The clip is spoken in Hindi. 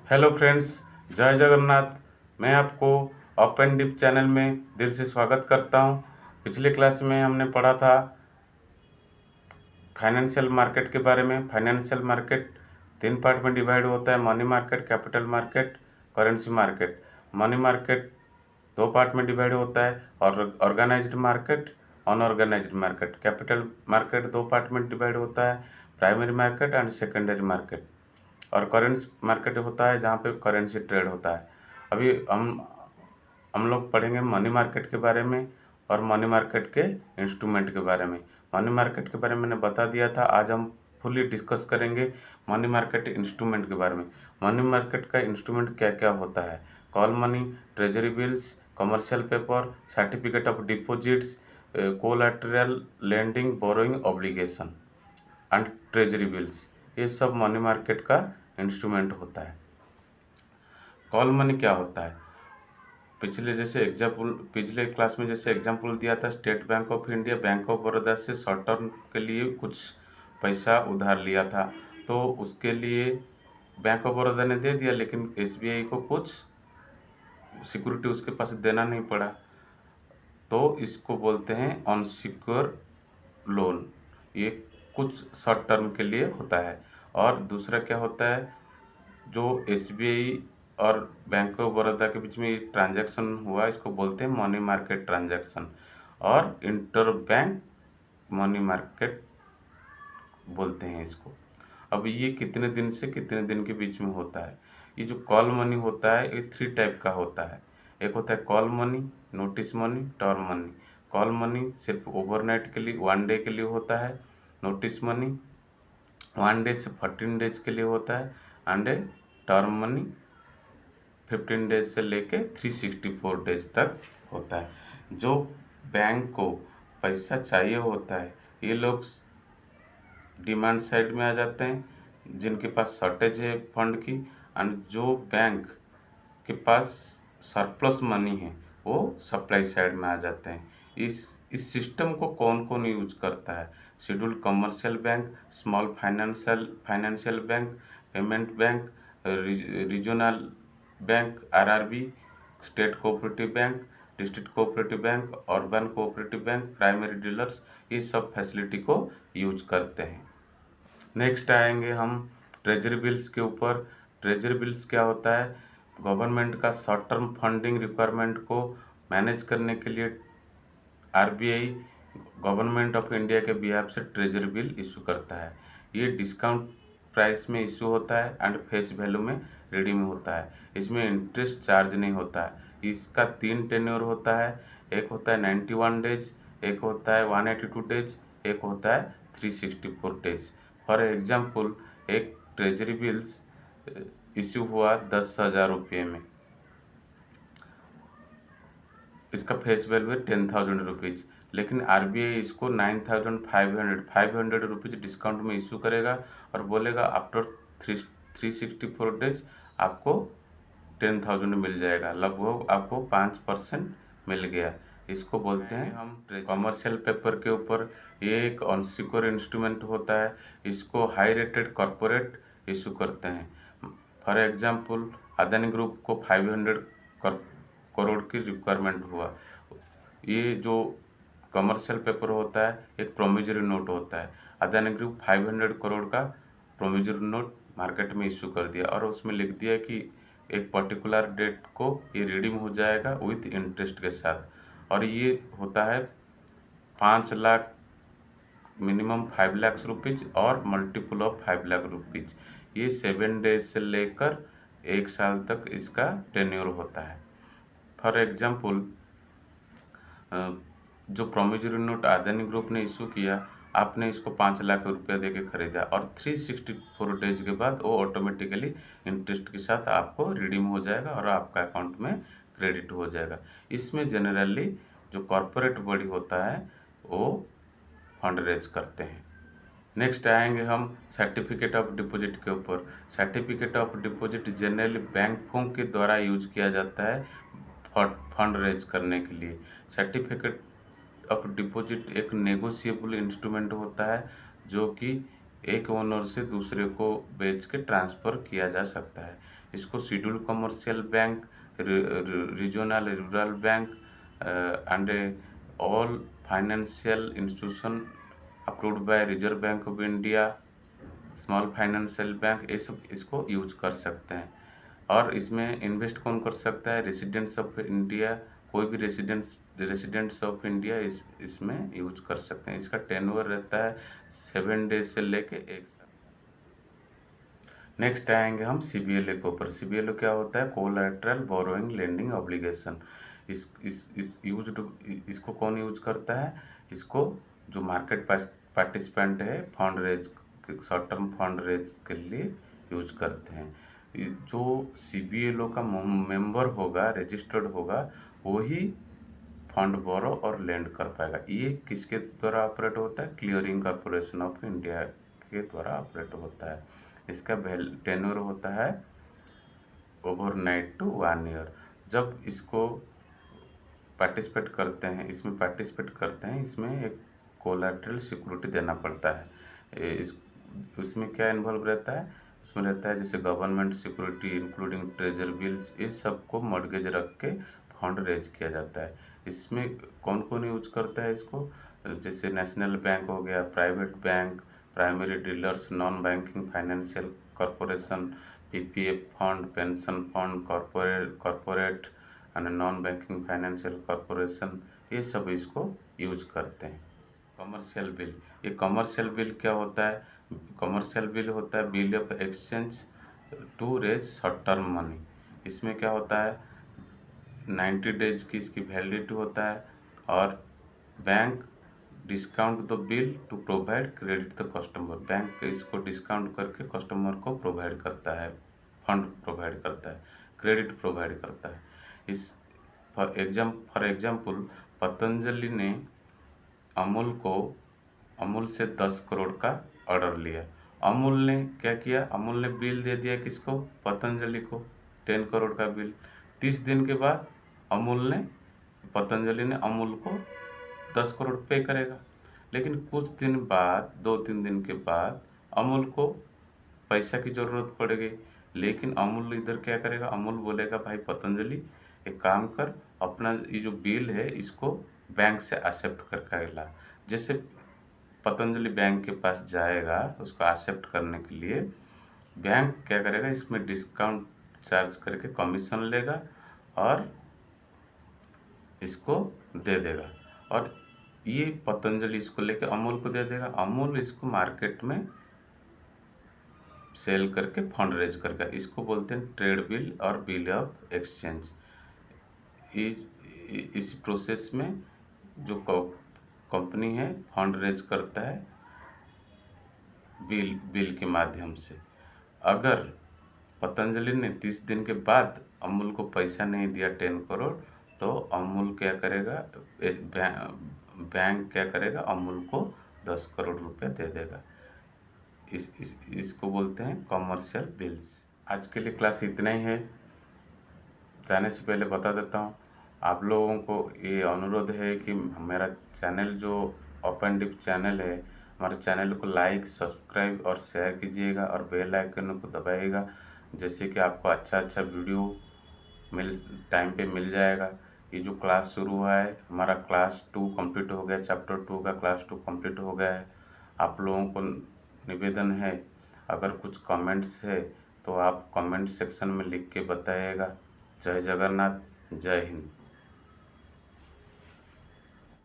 हेलो फ्रेंड्स, जय जगन्नाथ। मैं आपको अप एंड डिप चैनल में दिल से स्वागत करता हूं। पिछले क्लास में हमने पढ़ा था फाइनेंशियल मार्केट के बारे में। फाइनेंशियल मार्केट तीन पार्ट में डिवाइड होता है: money market, capital market, currency market. Money market दो पार्ट में डिवाइड होता है: और organised market, unorganised market. Capital market दो पार्ट में डिवाइड होता है: primary market and secondary market. और करेंसी मार्केट होता है जहाँ पे करेंसी ट्रेड होता है। अभी हम लोग पढ़ेंगे मनी मार्केट के बारे में और मनी मार्केट के इंस्ट्रूमेंट के बारे में। मनी मार्केट के बारे में मैंने बता दिया था, आज हम फुली डिस्कस करेंगे मनी मार्केट इंस्ट्रूमेंट के बारे में। मनी मार्केट का इंस्ट्रूमेंट क्या क्या होता है: call money, treasury bills, commercial paper, certificate of deposits, collateral lending, borrowing, obligation and treasury bills. ये सब मनी मार्केट का इंस्ट्रूमेंट होता है। कॉल मनी क्या होता है? पिछले क्लास में जैसे एग्जाम्पल दिया था, state bank of India bank of Baroda से शॉर्ट टर्म के लिए कुछ पैसा उधार लिया था, तो उसके लिए बैंक ऑफ बड़ौदा ने दे दिया, लेकिन एसबीआई को कुछ सिक्योरिटी उसके पास देना नहीं पड़ा, तो इसको बोलते हैं अनसिक्योर लोन। ये कुछ शॉर्ट टर्म के लिए होता है। और दूसरा क्या होता है, जो एसबीआई और बैंक ऑफ बड़ौदा के बीच में ये ट्रांजैक्शन हुआ, इसको बोलते हैं मनी मार्केट ट्रांजैक्शन, और इंटर बैंक मनी मार्केट बोलते हैं इसको। अब ये कितने दिन से कितने दिन के बीच में होता है? ये जो कॉल मनी होता है ये थ्री टाइप का होता है। एक होता है call money, notice money, term money. Call money सिर्फ ओवरनाइट के लिए, वन डे के लिए होता है। नोटिस मनी 1 डे से 14 डेज के लिए होता है। एंड टर्म मनी 15 डेज से लेके 364 डेज तक होता है। जो बैंक को पैसा चाहिए होता है, ये लोग डिमांड साइड में आ जाते हैं, जिनके पास शॉर्टेज है फंड की। एंड जो बैंक के पास सरप्लस मनी है, वो सप्लाई साइड में आ जाते हैं। इस सिस्टम को कौन कौन यूज करता है? Scheduled commercial bank, small financial bank, payment bank, regional bank, RRB, state cooperative bank, district cooperative bank, urban cooperative bank, primary dealers, ये सब फैसिलिटी को यूज करते हैं। नेक्स्ट आएंगे हम ट्रेजरी बिल्स के ऊपर। ट्रेजरी बिल्स क्या होता है? गवर्नमेंट का शॉर्ट टर्म फंडिंग रिक्वायरमेंट को मैनेज करने के लिए आरबीआई गवर्नमेंट ऑफ इंडिया के बिहाफ से ट्रेजरी बिल इशू करता है। ये डिस्काउंट प्राइस में इशू होता है एंड फेस वैल्यू में रिडीम होता है। इसमें इंटरेस्ट चार्ज नहीं होता है। इसका 3 टेन्योर होता है। एक होता है 91 डेज, एक होता है 182 डेज, एक होता है 364 डेज। फॉर एग्जाम्पल, एक ट्रेजरी बिल्स इशू हुआ 10,000 रुपये में, इसका फेस वैल्यू है 10,000 रुपीज़, लेकिन आरबीआई इसको 9,500 रुपीज़ डिस्काउंट में इशू करेगा और बोलेगा आफ्टर 364 डेज आपको 10,000 मिल जाएगा, लगभग आपको 5% मिल गया। इसको बोलते हैं हम कमर्शियल पेपर के ऊपर। ये एक अनसिक्योर इंस्ट्रूमेंट होता है, इसको हाई रेटेड कॉरपोरेट इशू करते हैं। फॉर एग्जांपल, अदानी ग्रुप को 500 करोड़ की रिक्वायरमेंट हुआ। ये जो कमर्शियल पेपर होता है एक प्रोमिजरी नोट होता है। अदानी ग्रुप 500 करोड़ का प्रोमिजरी नोट मार्केट में इशू कर दिया और उसमें लिख दिया कि एक पर्टिकुलर डेट को ये रिडीम हो जाएगा विथ इंटरेस्ट के साथ। और ये होता है 5 लाख, मिनिमम 5 लाख रुपीज़ और मल्टीपल ऑफ 5 लाख रुपीज़। ये 7 डेज से लेकर 1 साल तक इसका टेन्योर होता है। फॉर एग्जाम्पल, जो प्रोमिजरी नोट अदानी ग्रुप ने इशू किया, आपने इसको 5 लाख रुपया दे के खरीदा और 364 डेज के बाद वो ऑटोमेटिकली इंटरेस्ट के साथ आपको रिडीम हो जाएगा और आपका अकाउंट में क्रेडिट हो जाएगा। इसमें जनरली जो कॉरपोरेट बॉडी होता है वो फंड रेज करते हैं। नेक्स्ट आएंगे हम सर्टिफिकेट ऑफ डिपॉजिट के ऊपर। सर्टिफिकेट ऑफ डिपॉजिट जनरली बैंकों के द्वारा यूज किया जाता है फंड रेज करने के लिए। सर्टिफिकेट ऑफ डिपॉजिट एक नेगोशिएबल इंस्ट्रूमेंट होता है जो कि एक ओनर से दूसरे को बेच के ट्रांसफ़र किया जा सकता है। इसको schedule commercial bank, regional rural bank and all financial institution approved by reserve bank of India, small financial bank, ये सब इसको यूज कर सकते हैं। और इसमें इन्वेस्ट कौन कर सकता है? रेसिडेंट्स ऑफ इंडिया, कोई भी रेसिडेंट्स ऑफ इंडिया इसमें यूज कर सकते हैं। इसका टेन्योर रहता है 7 डेज से लेके 1 साल। नेक्स्ट आएंगे हम CBLA के ऊपर। CBLA क्या होता है? Collateral borrowing lending obligation. इसको कौन यूज करता है? इसको जो मार्केट पार्टिसिपेंट है fund raise, short term fund raise के लिए यूज करते हैं। जो CBLA का मेंबर होगा, रजिस्टर्ड होगा, वही फंड बोरो और लेंड कर पाएगा। ये किसके द्वारा ऑपरेट होता है? क्लियरिंग कॉर्पोरेशन ऑफ इंडिया के द्वारा ऑपरेट होता है। इसका टेन्योर होता है ओवरनाइट टू 1 ईयर। जब इसको पार्टिसिपेट करते हैं, इसमें एक कोलैटरल सिक्योरिटी देना पड़ता है। उसमें क्या इन्वॉल्व रहता है? उसमें रहता है जैसे government security including treasure bills, इस सब को मॉर्गेज रख के फंड रेज किया जाता है। इसमें कौन कौन यूज करता है इसको? जैसे नेशनल बैंक हो गया, private bank, primary dealers, non banking financial corporation, PPF fund, pension fund, corporate and non banking financial corporation, ये सब इसको यूज करते हैं। कमर्शियल बिल, ये कमर्शियल बिल क्या होता है? कमर्शियल बिल होता है bill of exchange to raise short term money. इसमें क्या होता है? 90 डेज की इसकी वैलिडिटी होता है और bank discount the bill to provide credit the customer. Bank इसको डिस्काउंट करके कस्टमर को प्रोवाइड करता है, फंड प्रोवाइड करता है, क्रेडिट प्रोवाइड करता है। इस फॉर एग्जाम्पल पतंजलि ने अमूल से 10 करोड़ का ऑर्डर लिया। अमूल ने क्या किया? अमूल ने बिल दे दिया किसको? पतंजलि को, 10 करोड़ का बिल। 30 दिन के बाद पतंजलि ने अमूल को 10 करोड़ पे करेगा। लेकिन कुछ दिन बाद, 2-3 दिन के बाद अमूल को पैसा की ज़रूरत पड़ेगी। लेकिन अमूल इधर क्या करेगा? अमूल बोलेगा भाई पतंजलि एक काम कर, अपना ये जो बिल है इसको बैंक से एक्सेप्ट करके ला। जैसे पतंजलि बैंक के पास जाएगा उसको एक्सेप्ट करने के लिए, बैंक क्या करेगा? इसमें डिस्काउंट चार्ज करके कमीशन लेगा और इसको दे देगा। और ये पतंजलि इसको लेके अमूल को दे देगा। अमूल इसको मार्केट में सेल करके फंड रेज करके, इसको बोलते हैं ट्रेड बिल और बिल ऑफ एक्सचेंज। इस प्रोसेस में जो कंपनी है फंड रेज करता है बिल के माध्यम से। अगर पतंजलि ने 30 दिन के बाद अमूल को पैसा नहीं दिया 10 करोड़, तो अमूल क्या करेगा? बैंक क्या करेगा? अमूल को 10 करोड़ रुपए दे देगा। इसको बोलते हैं कमर्शियल बिल्स। आज के लिए क्लास इतना ही है। जाने से पहले बता देता हूँ, आप लोगों को ये अनुरोध है कि मेरा चैनल जो ओपन डिप चैनल है, हमारे चैनल को लाइक, सब्सक्राइब और शेयर कीजिएगा और बेल आइकन को दबाइएगा, जैसे कि आपको अच्छा वीडियो टाइम पे मिल जाएगा। ये जो क्लास शुरू हुआ है, हमारा क्लास 2 कंप्लीट हो गया, चैप्टर 2 का क्लास 2 कंप्लीट हो गया है। आप लोगों को निवेदन है, अगर कुछ कमेंट्स है तो आप कमेंट सेक्शन में लिख के बताइएगा। जय जगन्नाथ, जय हिंद।